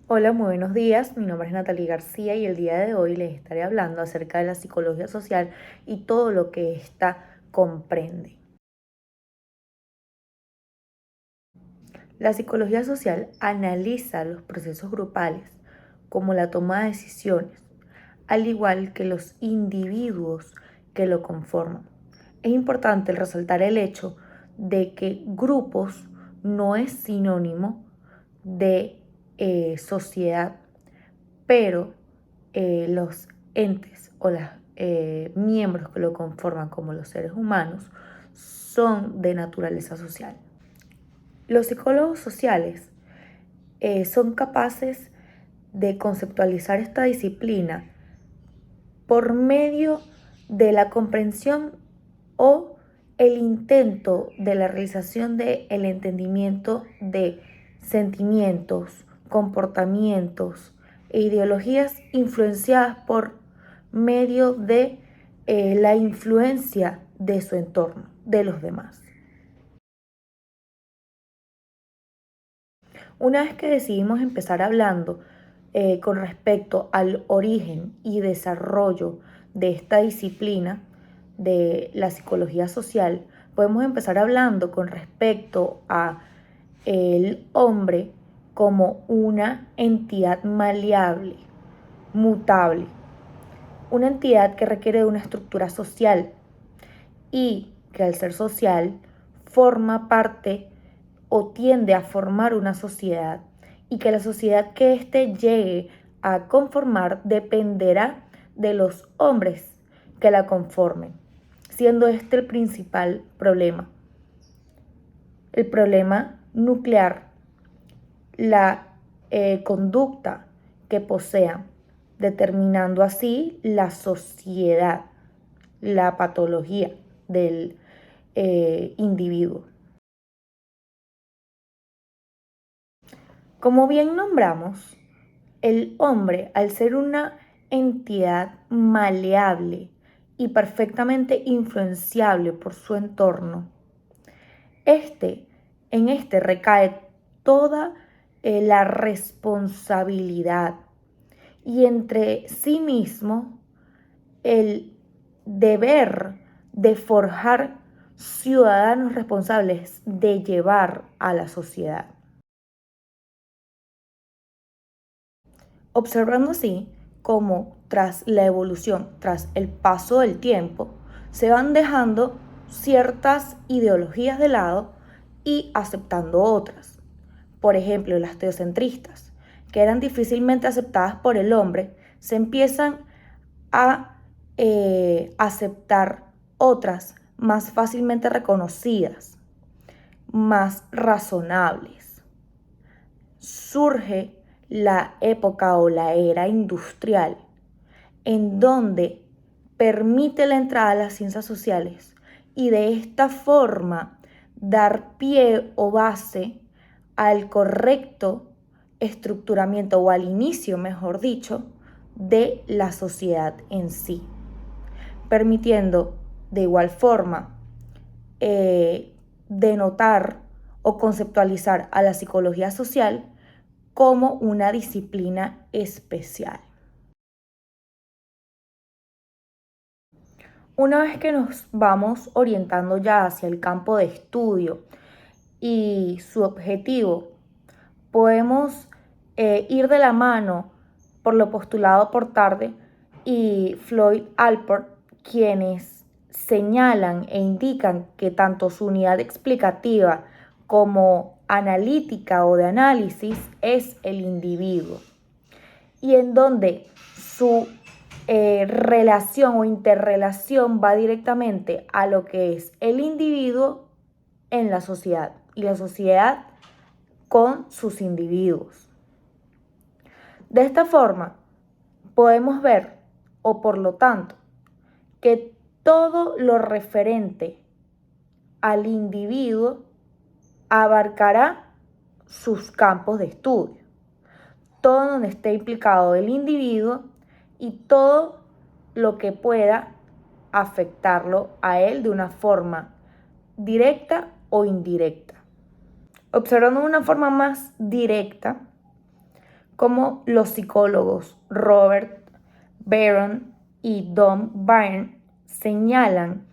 Hola, muy buenos días. Mi nombre es Natalie García y el día de hoy les estaré hablando acerca de la psicología social y todo lo que ésta comprende. La psicología social analiza los procesos grupales, como la toma de decisiones, al igual que los individuos que lo conforman. Es importante resaltar el hecho de que grupos no es sinónimo de sociedad, pero los entes o los miembros que lo conforman como los seres humanos son de naturaleza social. Los psicólogos sociales son capaces de conceptualizar esta disciplina por medio de la comprensión o el intento de la realización del entendimiento de sentimientos, comportamientos e ideologías influenciadas por medio de la influencia de su entorno, de los demás. Una vez que decidimos empezar hablando con respecto al origen y desarrollo de esta disciplina de la psicología social, podemos empezar hablando con respecto a el hombre como una entidad maleable, mutable, una entidad que requiere de una estructura social y que al ser social forma parte o tiende a formar una sociedad y que la sociedad que éste llegue a conformar dependerá de los hombres que la conformen, siendo este el principal problema. El problema nuclear, la conducta que posean, determinando así la sociedad, la patología del individuo. Como bien nombramos, el hombre, al ser una entidad maleable y perfectamente influenciable por su entorno, este, en este recae toda la responsabilidad y entre sí mismo el deber de forjar ciudadanos responsables de llevar a la sociedad. Observando así cómo tras la evolución, tras el paso del tiempo, se van dejando ciertas ideologías de lado y aceptando otras. Por ejemplo, las teocentristas, que eran difícilmente aceptadas por el hombre, se empiezan a aceptar otras más fácilmente reconocidas, más razonables. Surge la época o la era industrial, en donde permite la entrada a las ciencias sociales y de esta forma dar pie o base al correcto estructuramiento o al inicio, mejor dicho, de la sociedad en sí, permitiendo de igual forma denotar o conceptualizar a la psicología social como una disciplina especial. Una vez que nos vamos orientando ya hacia el campo de estudio y su objetivo, podemos ir de la mano por lo postulado por Tarde y Floyd Allport, quienes señalan e indican que tanto su unidad explicativa como analítica o de análisis es el individuo, y en donde su relación o interrelación va directamente a lo que es el individuo en la sociedad y la sociedad con sus individuos. De esta forma, podemos ver, o por lo tanto, que todo lo referente al individuo abarcará sus campos de estudio, todo donde esté implicado el individuo y todo lo que pueda afectarlo a él de una forma directa o indirecta. Observando de una forma más directa, como los psicólogos Robert Barron y Don Byrne señalan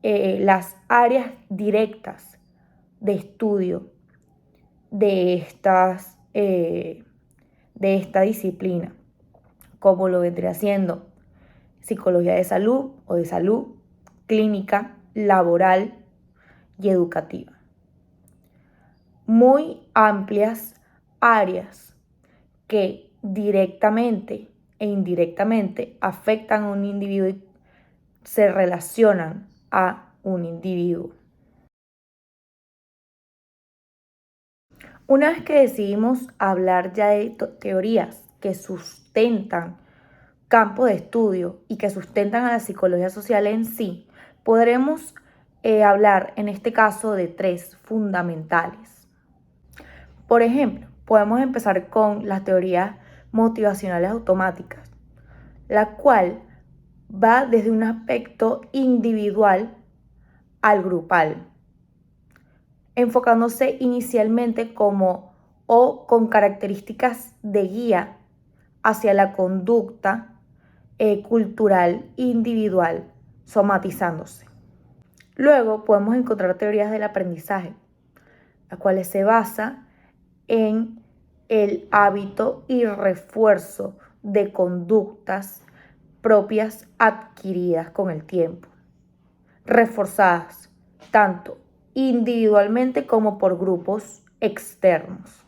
las áreas directas de estudio de esta disciplina, como lo vendría siendo psicología de salud o de salud, clínica, laboral y educativa. Muy amplias áreas que directamente e indirectamente afectan a un individuo y se relacionan a un individuo. Una vez que decidimos hablar ya de teorías que sustentan campos de estudio y que sustentan a la psicología social en sí, podremos hablar en este caso de tres fundamentales. Por ejemplo, podemos empezar con las teorías motivacionales automáticas, la cual va desde un aspecto individual al grupal, enfocándose inicialmente como o con características de guía hacia la conducta cultural individual, somatizándose. Luego podemos encontrar teorías del aprendizaje, las cuales se basan en el hábito y refuerzo de conductas propias adquiridas con el tiempo, reforzadas tanto individualmente como por grupos externos.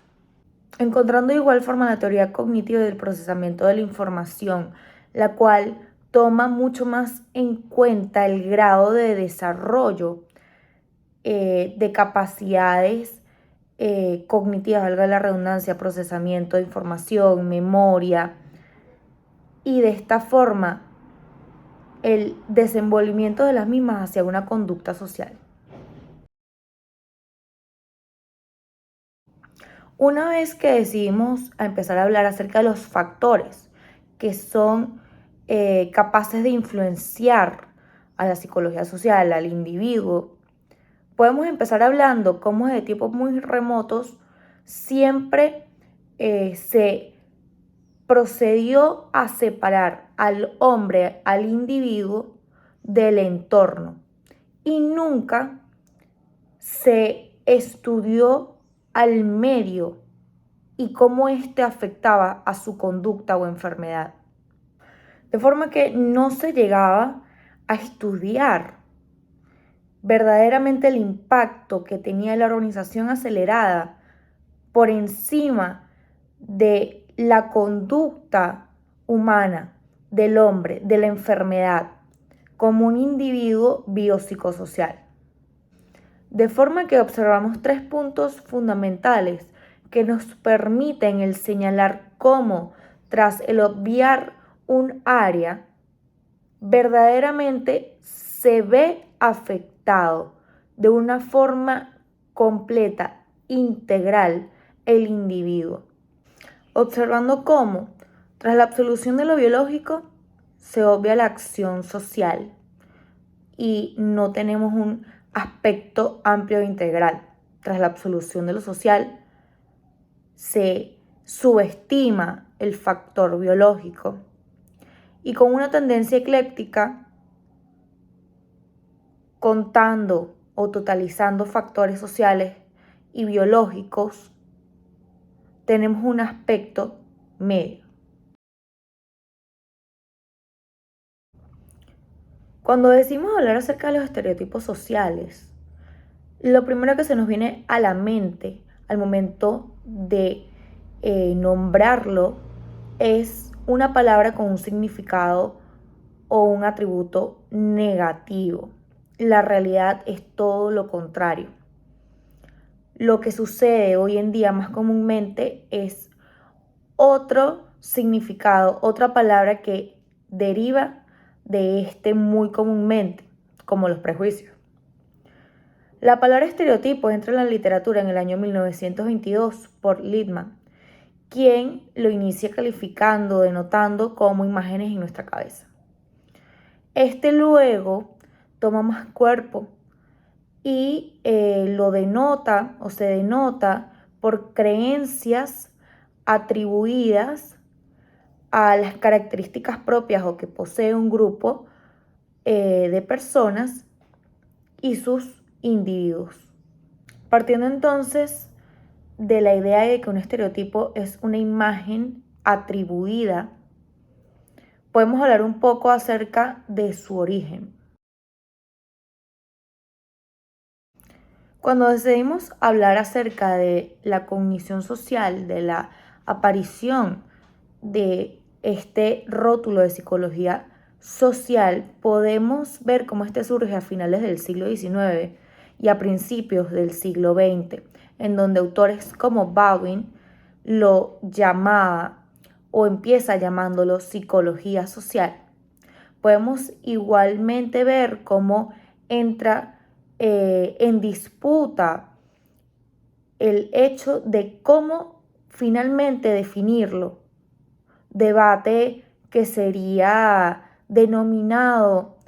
Encontrando de igual forma la teoría cognitiva del procesamiento de la información, la cual toma mucho más en cuenta el grado de desarrollo de capacidades cognitivas, valga la redundancia, procesamiento de información, memoria, y de esta forma el desenvolvimiento de las mismas hacia una conducta social. Una vez que decidimos empezar a hablar acerca de los factores que son capaces de influenciar a la psicología social, al individuo, podemos empezar hablando cómo desde tiempos muy remotos siempre se procedió a separar al hombre, al individuo, del entorno y nunca se estudió al medio y cómo éste afectaba a su conducta o enfermedad. De forma que no se llegaba a estudiar verdaderamente el impacto que tenía la organización acelerada por encima de la conducta humana del hombre, de la enfermedad, como un individuo biopsicosocial. De forma que observamos tres puntos fundamentales que nos permiten el señalar cómo, tras el obviar un área, verdaderamente se ve afectado de una forma completa, integral, el individuo. Observando cómo, tras la absolución de lo biológico, se obvia la acción social y no tenemos un aspecto amplio e integral. Tras la absolución de lo social, se subestima el factor biológico y con una tendencia ecléptica, contando o totalizando factores sociales y biológicos, tenemos un aspecto medio. Cuando decimos hablar acerca de los estereotipos sociales, lo primero que se nos viene a la mente al momento de nombrarlo es una palabra con un significado o un atributo negativo. La realidad es todo lo contrario. Lo que sucede hoy en día más comúnmente es otro significado, otra palabra que deriva de este muy comúnmente, como los prejuicios. La palabra estereotipo entra en la literatura en el año 1922 por Littman, quien lo inicia calificando, denotando como imágenes en nuestra cabeza. Este luego toma más cuerpo y lo denota o se denota por creencias atribuidas a las características propias o que posee un grupo de personas y sus individuos. Partiendo entonces de la idea de que un estereotipo es una imagen atribuida, podemos hablar un poco acerca de su origen. Cuando decidimos hablar acerca de la cognición social, de la aparición de este rótulo de psicología social, podemos ver cómo este surge a finales del siglo XIX y a principios del siglo XX, en donde autores como Baldwin lo llamaba o empieza llamándolo psicología social. Podemos igualmente ver cómo entra en disputa el hecho de cómo finalmente definirlo. Debate que sería denominado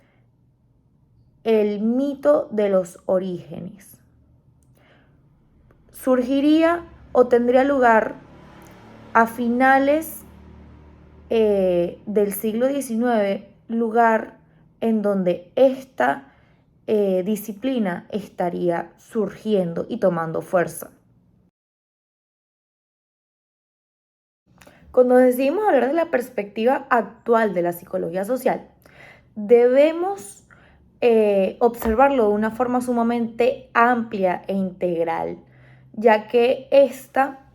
el mito de los orígenes. Surgiría o tendría lugar a finales del siglo XIX, lugar en donde esta disciplina estaría surgiendo y tomando fuerza. Cuando decidimos hablar de la perspectiva actual de la psicología social, debemos observarlo de una forma sumamente amplia e integral, ya que esta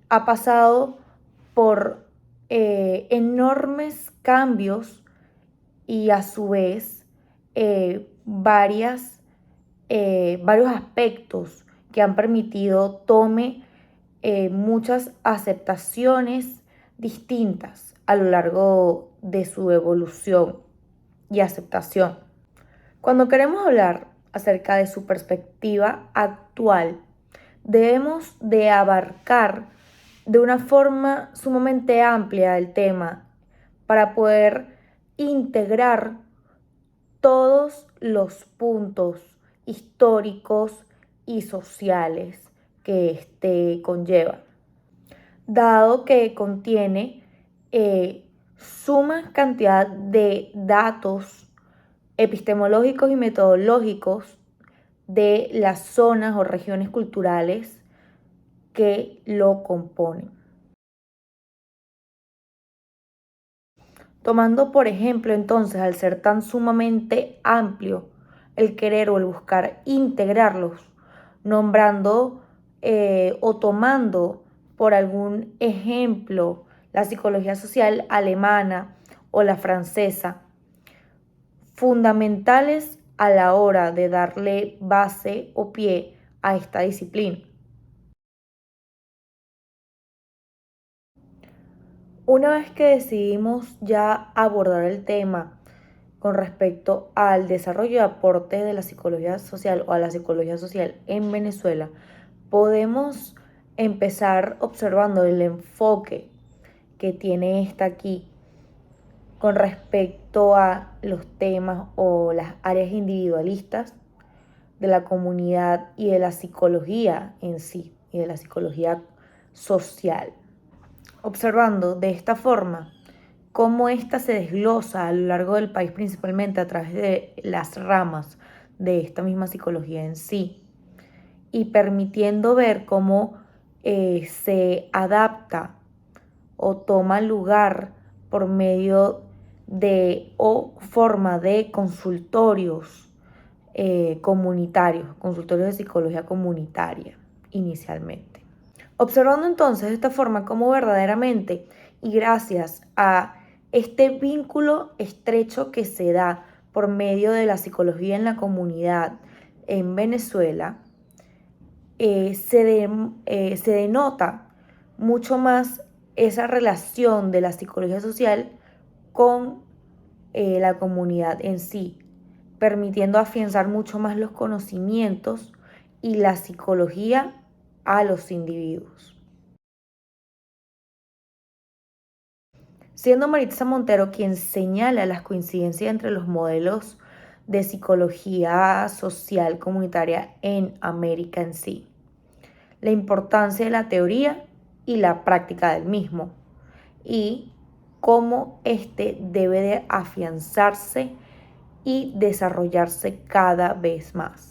ha pasado por enormes cambios y a su vez varios aspectos que han permitido tome muchas aceptaciones distintas a lo largo de su evolución y aceptación. Cuando queremos hablar acerca de su perspectiva actual, debemos de abarcar de una forma sumamente amplia el tema para poder integrar todos los puntos históricos y sociales que este conlleva, dado que contiene suma cantidad de datos epistemológicos y metodológicos de las zonas o regiones culturales que lo componen. Tomando por ejemplo entonces, al ser tan sumamente amplio el querer o el buscar integrarlos, nombrando o tomando por algún ejemplo la psicología social alemana o la francesa, fundamentales a la hora de darle base o pie a esta disciplina. Una vez que decidimos ya abordar el tema con respecto al desarrollo y aporte de la psicología social o a la psicología social en Venezuela, podemos empezar observando el enfoque que tiene esta aquí con respecto a los temas o las áreas individualistas de la comunidad y de la psicología en sí, y de la psicología social. Observando de esta forma cómo ésta se desglosa a lo largo del país, principalmente a través de las ramas de esta misma psicología en sí, y permitiendo ver cómo se adapta o toma lugar por medio de o forma de consultorios comunitarios, consultorios de psicología comunitaria inicialmente. Observando entonces de esta forma cómo verdaderamente y gracias a este vínculo estrecho que se da por medio de la psicología en la comunidad en Venezuela, se denota mucho más esa relación de la psicología social con la comunidad en sí, permitiendo afianzar mucho más los conocimientos y la psicología a los individuos. Siendo Maritza Montero quien señala las coincidencias entre los modelos de psicología social comunitaria en América en sí, la importancia de la teoría y la práctica del mismo, y cómo éste debe de afianzarse y desarrollarse cada vez más.